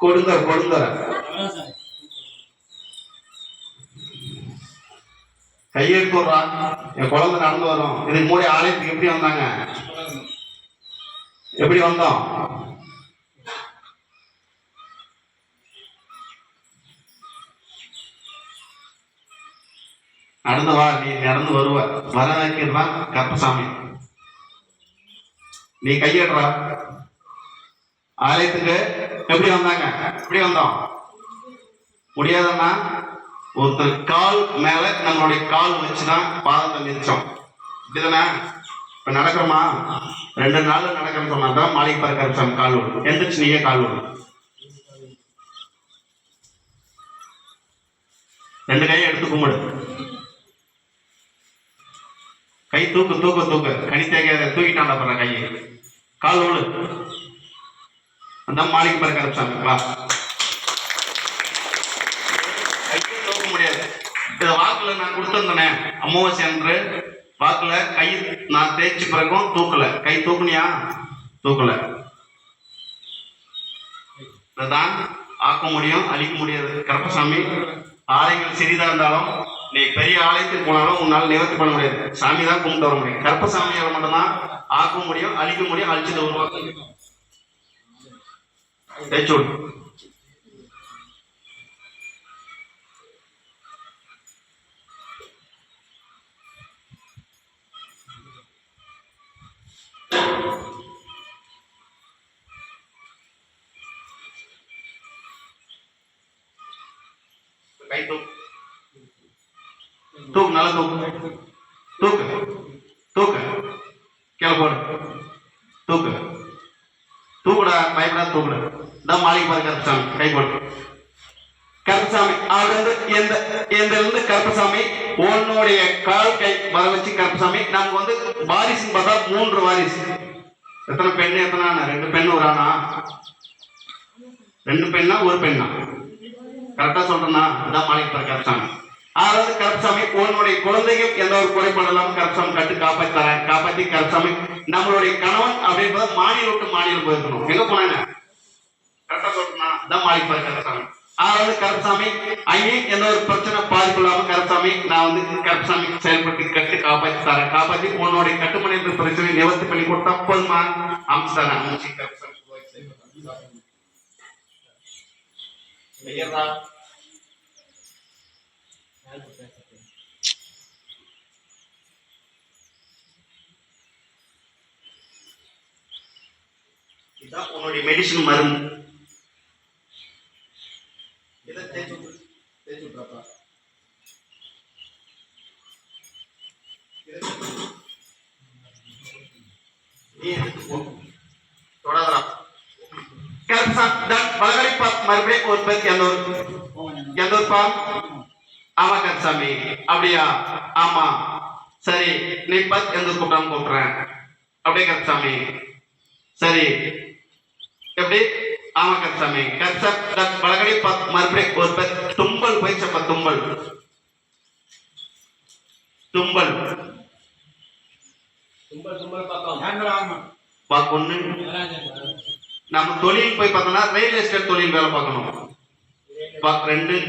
கொடுங்கர் கொடுங்கர் கையெழுத்து விடுறா. என் குழந்தை நடந்து வரும். இதுக்கு மூடி ஆலயத்துக்கு எப்படி வந்தாங்க? எப்படி வந்தோம்? நடந்து வா. நீ நடந்து வருவ. வர வைக்கிறதான் கருப்பசாமி. நீ கையேடுறா. ஆலயத்துக்கு எப்படி வந்தாங்க? எப்படி வந்தோம்? முடியாதன்னா ஒருத்தர் கால் மேல நம்மளுடைய கால் வச்சுதான் பாதத்தை மிதிச்சோம். இப்படிதானே? இப்ப நடக்கிறோமா? 2 நாள் நடக்கிறேன்னு சொன்னாதான் மாளிகை பாரு கருப்பசாமி கால் விடும். எந்திரிச்சு நீயே கால் விடும். 2 கையை எடுத்து கும்பிடு. கை தூக்கு தூக்கு தூக்கு. கனி தேங்காய் தூக்கிட்டாண்டா போற கையை. கால் விடு. அந்த மாளிகை பாரு கருப்பசாமிங்களா. கையை தூக்க முடியாது. இத வாக்குல நான் கொடுத்திருந்தேனே அமாவாசை அன்று வாக்குல கை நான் தேய்ச்சி பிறகும் தூக்கல. கை தூக்குனியா? தூக்கல. இதான் ஆக்க முடியும், அழிக்க முடியாது. கருப்பசாமி ஆலயங்கள் சிறிதா இருந்தாலும் நீ பெரிய ஆலயத்துக்கு போனாலும் உன்னால நிவர்த்தி பண்ண முடியாது. சாமி தான் கும்பிட்டு வர முடியும். கருப்பசாமியால மட்டும்தான் ஆக்க முடியும், அழிக்க முடியும், அழிச்சதை உருவாக்க. தேய்ச்சு கை தூக்கு தூக்கு. நல்லா தூக்கு. தூக்கு தூக்கு. கீழே போடு. தூக்கு. தூக்குடா. பயப்படா. தூக்குட. தான் மாளிகை பாரு கருப்பசாமி. கை போடு. கருப்பசாமி அவரு எந்த இருந்து கருப்பசாமி உன்னுடைய கால் கை வர வச்சு கருப்பசாமி நமக்கு வந்து வாரிசுன்னு பார்த்தா 3 வாரிசு. எத்தனை பெண்ணு? எத்தனை ஆனா? 2 பெண்ணு ஒரு ஆனா? 2 பெண்ணா ஒரு பெண்ணா? கரெக்டா சொல்றேன்னா அதான் மாளிகை பாரு கருப்பசாமி. அதாவது கருப்பசாமி உன்னுடைய குழந்தைகள் எந்த ஒரு குறைபாடு இல்லாம கருப்பசாமி கட்டு காப்பாற்றி தரேன். காப்பாற்றி கருப்பசாமி நம்மளுடைய கணவன் அப்படின்றத மாநிலம் விட்டு மாநிலம் போயிருக்கணும். எங்க போனாங்க? கரெக்டா சொல்றேன்னா அதான் மாளிகை பாரு கருப்பசாமி. அதாவது கருப்பசாமி அங்கே எந்த ஒரு பிரச்சனை பாதிப்பு இல்லாம கருப்பசாமி நான் வந்து கருப்பசாமி செயல்பட்டு கட்டு காப்பாற்றி தரேன். காப்பாற்றி உன்னுடைய கட்டுமனை பிரச்சனை நிவர்த்தி பண்ணி கொடுத்தா போதுமா? அமைச்சு தரேன். அமைச்சு கருப்பசாமி இதான் உன்னுடைய மெடிசன் மருந்து. இதை தேய்ச்சு விட்டுறப்பா. நீ தொடாதரா. மறுபடியும் ஒரு பேருக்கு எந்த ஒரு பா? ஆமா கருப்பசாமி. அப்படியா? ஆமா சரி. நீ பத் எந்த கூப்பிடாம கூப்பிடுறேன். அப்படியே கருப்பசாமி. சரி எப்படி? ஆமா கருப்பசாமி. பலகடி மறுபடியும் ஒரு பேர் தும்பல் போயிச்சப்ப. தும்பல் தும்பல் ஒண்ணு. நம்ம தொழில் போய் பார்த்தோம்னா ரியல் எஸ்டேட் தொழில் வேலை பார்க்கணும். 2